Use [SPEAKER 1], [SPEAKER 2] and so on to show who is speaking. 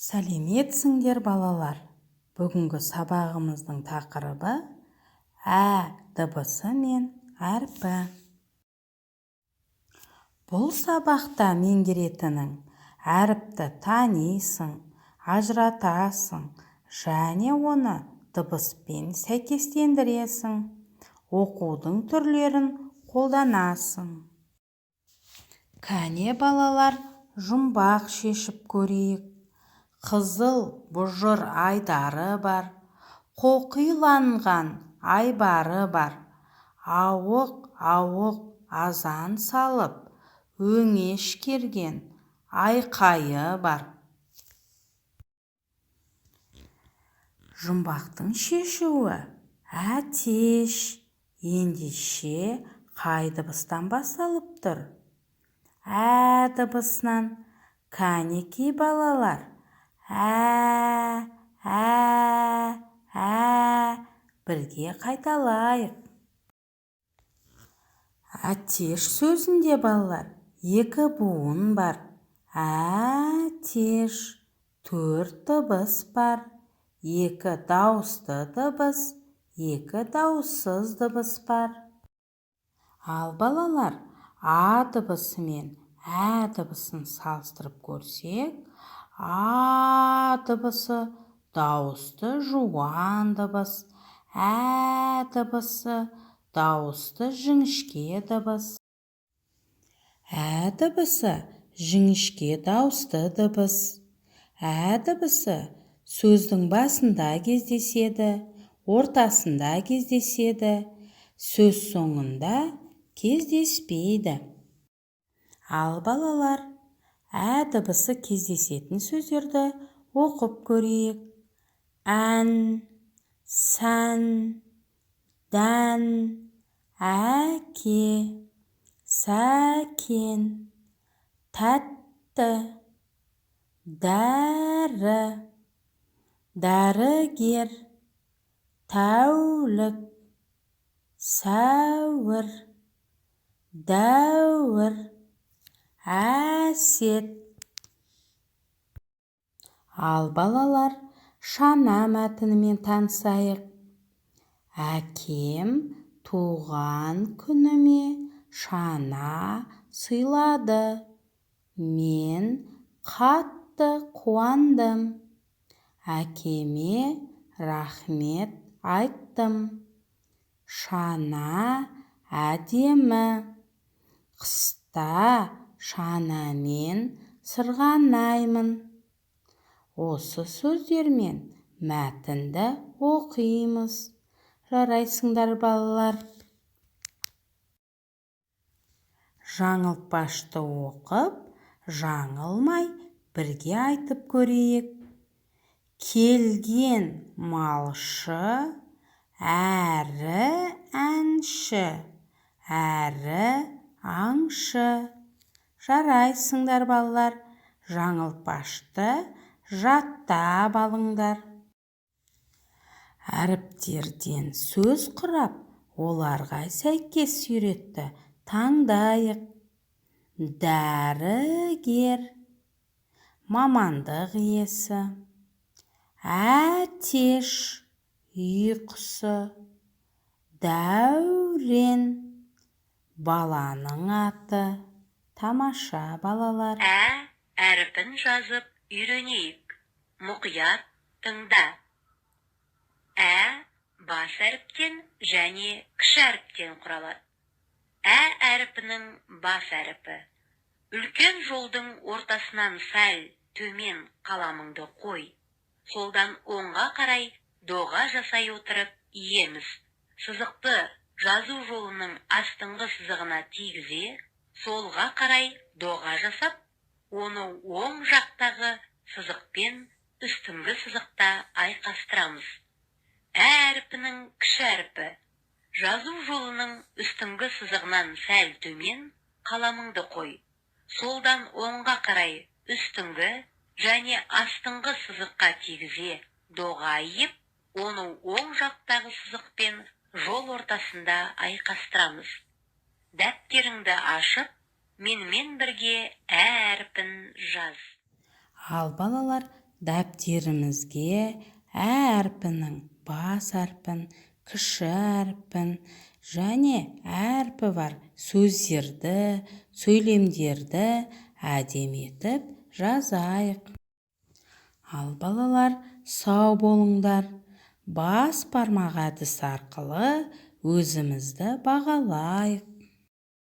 [SPEAKER 1] Сәлеметсіңдер балалар. Бүгінгі сабағымыздың тақырыбы ә дыбысы мен әрпі. Бұл сабақта меңгеретінің әріпті танисың, ажыратасың және оны дыбыспен сәйкестендіресің. Оқудың түрлерін қолданасың. Кәне балалар, жұмбақ шешіп көрейік. Қызыл бұжыр айдары бар, қоқиланған айбары бар. Ауық-ауық азан салып, өңеш керген айқайы бар. Жұмбақтың шешуі әтеш. Ендеше қай дыбыстан басталып тұр? Ә дыбысынан. Кәнекей балалар, бірге қайталайық. Әтеш сөзінде балалар екі буын бар. Әтеш, төрт дыбыс бар. Екі дауысты дыбыс, екі дауыссыз дыбыс бар. Ал балалар, а дыбысы мен ә дыбысын салыстырып көрсек, а дыбысы дауысты жуан дыбыс, ә дыбысы дауысты жіңішке дыбыс. Ә дыбысы жіңішке дауысты дыбыс. Ә дыбысы сөздің басында кездеседі, ортасында кездеседі, сөз соңында кездеспейді. Ал балалар, ә дыбысы кездесетін сөздерді оқып көрейік. Ән, сән, дән, әке, сәкен, тәтті, дәрі, дәрігер, тәулік, сәуір, дәуір, әсет. Ал балалар, шана мәтінімен танысайық. Әкем туған күніме шана сыйлады. Мен қатты қуандым. Әкеме рахмет айттым. Шана әдемі. Қыста шанамен сырғанаймын. Осы сөздермен мәтінді оқимыз. Жарайсыңдар балалар. Жаңылтпашты оқып, жаңылмай бірге айтып көрейік. Келген малшы, әрі әнші, әрі аңшы. Жарайсыңдар балалар. Жаңылтпашты жаттап алыңдар. Әріптерден сөз құрап, оларға сәйкес суретті таңдайық. Дәрігер, мамандық иесі. Әтеш, үй құсы. Дәурен, баланың аты. Тамаша балалар.
[SPEAKER 2] Ә әріпін жазып үйренейік. Мұқият тыңда. Ә бас әріптен және кіші әріптен құралады. Ә әріпінің бас әріпі. Үлкен жолдың ортасынан сәл төмен қаламыңды қой. Солдан оңға қарай доға жасай отырып иеміз. Сызықты жазу жолының астыңғы сызығына тигізе, солға қарай доға жасап, оны оң жақтағы сызықпен үстіңгі сызықта айқастырамыз. Ә әріпінің кіші әріпі. Жазу жолының үстіңгі сызығынан сәл төмен қаламыңды қой. Солдан оңға қарай үстіңгі және астыңғы сызыққа тигізе доға айып, оны оң жақтағы сызықпен жол ортасында айқастырамыз. Дәптеріңді ашып, менімен бірге ә әріпін жаз.
[SPEAKER 1] Ал балалар, дәптерімізге ә әрпінің бас әрпін, кіші әрпін және әрпі бар сөздерді, сөйлемдерді әдемі етіп жазайық. Ал балалар, сау болыңдар. Бас бармақ әдісі арқылы өзімізді бағалайық.